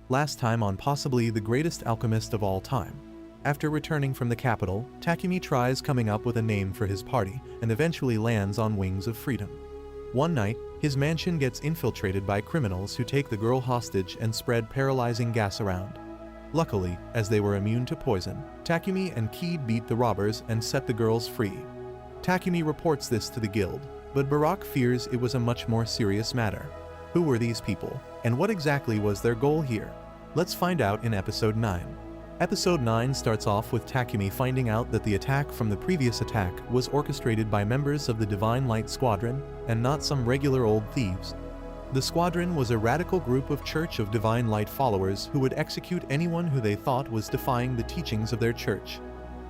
last time on possibly the greatest alchemist of all time. After returning from the capital, Takumi tries coming up with a name for his party and eventually lands on Wings of Freedom. One night, his mansion gets infiltrated by criminals who take the girl hostage and spread paralyzing gas around. Luckily, as they were immune to poison, Takumi and Keed beat the robbers and set the girls free. Takumi reports this to the guild, but Barak fears it was a much more serious matter. Who were these people, and what exactly was their goal here? Let's find out in Episode 9. Episode 9 starts off with Takumi finding out that the attack from the previous attack was orchestrated by members of the Divine Light Squadron and not some regular old thieves. The squadron was a radical group of Church of Divine Light followers who would execute anyone who they thought was defying the teachings of their church.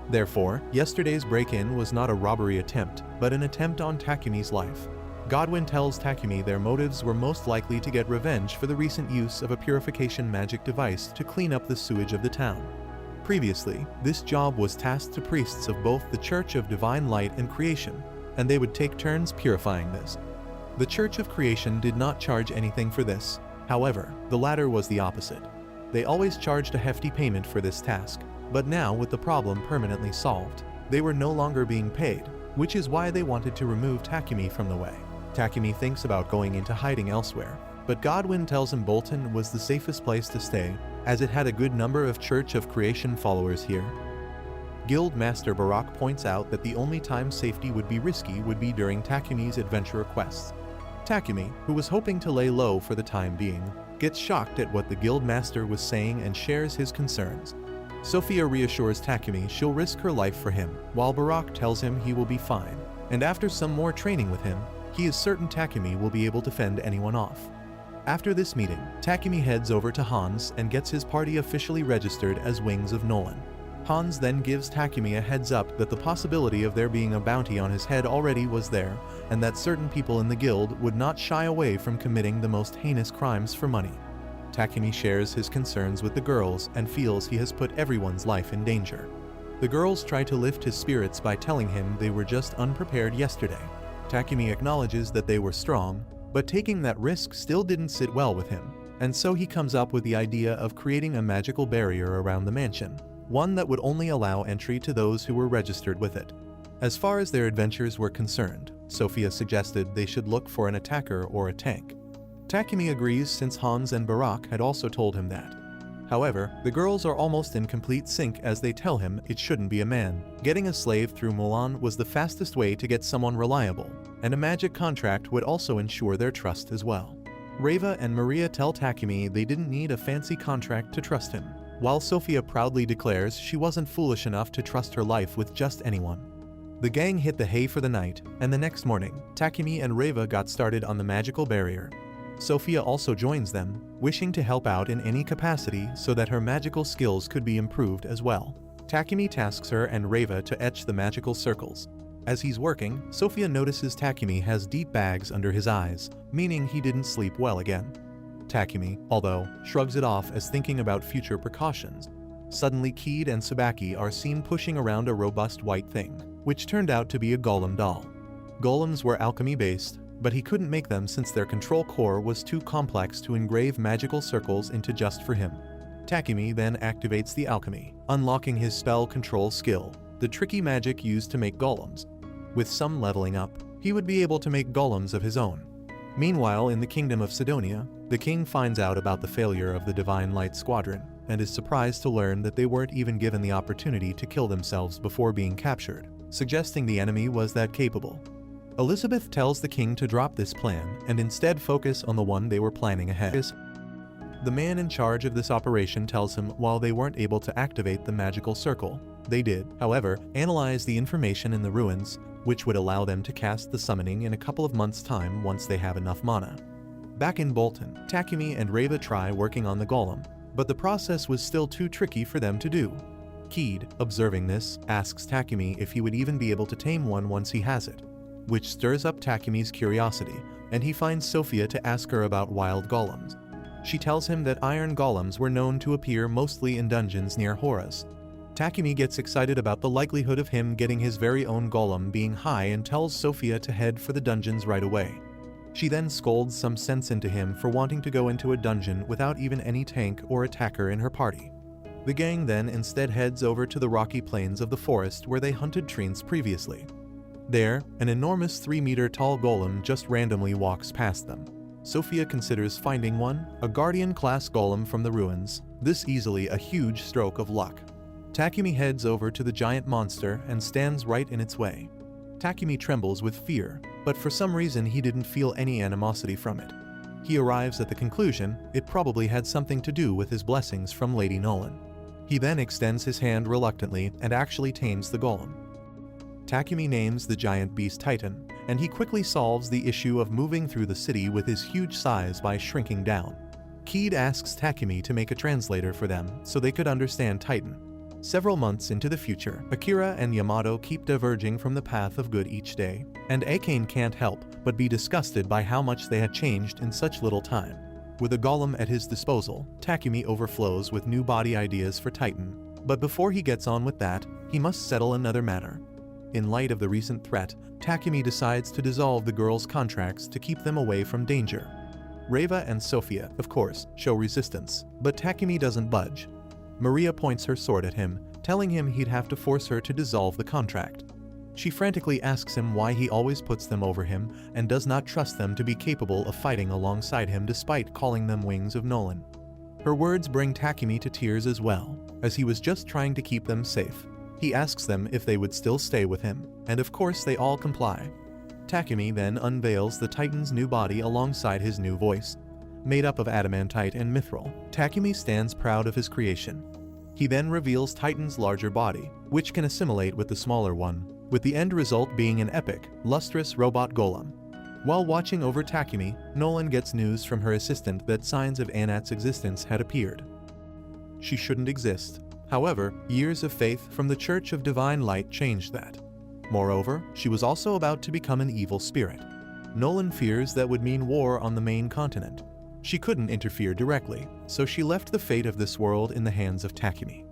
Therefore, yesterday's break-in was not a robbery attempt, but an attempt on Takumi's life. Godwin tells Takumi their motives were most likely to get revenge for the recent use of a purification magic device to clean up the sewage of the town. Previously, this job was tasked to priests of both the Church of Divine Light and Creation, and they would take turns purifying this. The Church of Creation did not charge anything for this. However, the latter was the opposite. They always charged a hefty payment for this task, but now with the problem permanently solved, they were no longer being paid, which is why they wanted to remove Takumi from the way. Takumi thinks about going into hiding elsewhere, but Godwin tells him Bolton was the safest place to stay, as it had a good number of Church of Creation followers here. Guild Master Barak points out that the only time safety would be risky would be during Takumi's adventure quests. Takumi, who was hoping to lay low for the time being, gets shocked at what the Guild Master was saying and shares his concerns. Sophia reassures Takumi she'll risk her life for him, while Barak tells him he will be fine, and after some more training with him, he is certain Takumi will be able to fend anyone off. After this meeting, Takumi heads over to Hans and gets his party officially registered as Wings of Nolan. Hans then gives Takumi a heads up that the possibility of there being a bounty on his head already was there, and that certain people in the guild would not shy away from committing the most heinous crimes for money. Takumi shares his concerns with the girls and feels he has put everyone's life in danger. The girls try to lift his spirits by telling him they were just unprepared yesterday. Takumi acknowledges that they were strong, but taking that risk still didn't sit well with him, and so he comes up with the idea of creating a magical barrier around the mansion, one that would only allow entry to those who were registered with it. As far as their adventures were concerned, Sophia suggested they should look for an attacker or a tank. Takumi agrees since Hans and Barak had also told him that. However, the girls are almost in complete sync as they tell him it shouldn't be a man. Getting a slave through Mulan was the fastest way to get someone reliable, and a magic contract would also ensure their trust as well. Reva and Maria tell Takumi they didn't need a fancy contract to trust him, while Sophia proudly declares she wasn't foolish enough to trust her life with just anyone. The gang hit the hay for the night, and the next morning, Takumi and Reva got started on the magical barrier. Sophia also joins them, wishing to help out in any capacity so that her magical skills could be improved as well. Takumi tasks her and Reva to etch the magical circles. As he's working, Sophia notices Takumi has deep bags under his eyes, meaning he didn't sleep well again. Takumi, although, shrugs it off as thinking about future precautions. Suddenly Keed and Sabaki are seen pushing around a robust white thing, which turned out to be a golem doll. Golems were alchemy-based, but he couldn't make them since their control core was too complex to engrave magical circles into just for him. Takumi then activates the alchemy, unlocking his spell control skill, the tricky magic used to make golems. With some leveling up, he would be able to make golems of his own. Meanwhile, in the Kingdom of Sidonia, the king finds out about the failure of the Divine Light Squadron, and is surprised to learn that they weren't even given the opportunity to kill themselves before being captured, suggesting the enemy was that capable. Elizabeth tells the king to drop this plan and instead focus on the one they were planning ahead. The man in charge of this operation tells him while they weren't able to activate the magical circle, they did, however, analyze the information in the ruins, which would allow them to cast the summoning in a couple of months' time once they have enough mana. Back in Bolton, Takumi and Reva try working on the golem, but the process was still too tricky for them to do. Keed, observing this, asks Takumi if he would even be able to tame one once he has it, which stirs up Takumi's curiosity, and he finds Sophia to ask her about wild golems. She tells him that iron golems were known to appear mostly in dungeons near Horus. Takumi gets excited about the likelihood of him getting his very own golem being high and tells Sophia to head for the dungeons right away. She then scolds some sense into him for wanting to go into a dungeon without even any tank or attacker in her party. The gang then instead heads over to the rocky plains of the forest where they hunted treants previously. There, an enormous 3-meter tall golem just randomly walks past them. Sophia considers finding one, a Guardian-class golem from the ruins, this easily a huge stroke of luck. Takumi heads over to the giant monster and stands right in its way. Takumi trembles with fear, but for some reason he didn't feel any animosity from it. He arrives at the conclusion it probably had something to do with his blessings from Lady Nolan. He then extends his hand reluctantly and actually tames the golem. Takumi names the giant beast Titan, and he quickly solves the issue of moving through the city with his huge size by shrinking down. Keed asks Takumi to make a translator for them so they could understand Titan. Several months into the future, Akira and Yamato keep diverging from the path of good each day, and Akane can't help but be disgusted by how much they had changed in such little time. With a golem at his disposal, Takumi overflows with new body ideas for Titan, but before he gets on with that, he must settle another matter. In light of the recent threat, Takumi decides to dissolve the girls' contracts to keep them away from danger. Reva and Sophia, of course, show resistance, but Takumi doesn't budge. Maria points her sword at him, telling him he'd have to force her to dissolve the contract. She frantically asks him why he always puts them over him and does not trust them to be capable of fighting alongside him despite calling them wings of Nolan. Her words bring Takumi to tears as well, as he was just trying to keep them safe. He asks them if they would still stay with him, and of course they all comply. Takumi then unveils the Titan's new body alongside his new voice. Made up of adamantite and mithril, Takumi stands proud of his creation. He then reveals Titan's larger body, which can assimilate with the smaller one, with the end result being an epic, lustrous robot golem. While watching over Takumi, Nolan gets news from her assistant that signs of Anat's existence had appeared. She shouldn't exist. However, years of faith from the Church of Divine Light changed that. Moreover, she was also about to become an evil spirit. Nolan fears that would mean war on the main continent. She couldn't interfere directly, so she left the fate of this world in the hands of Takumi.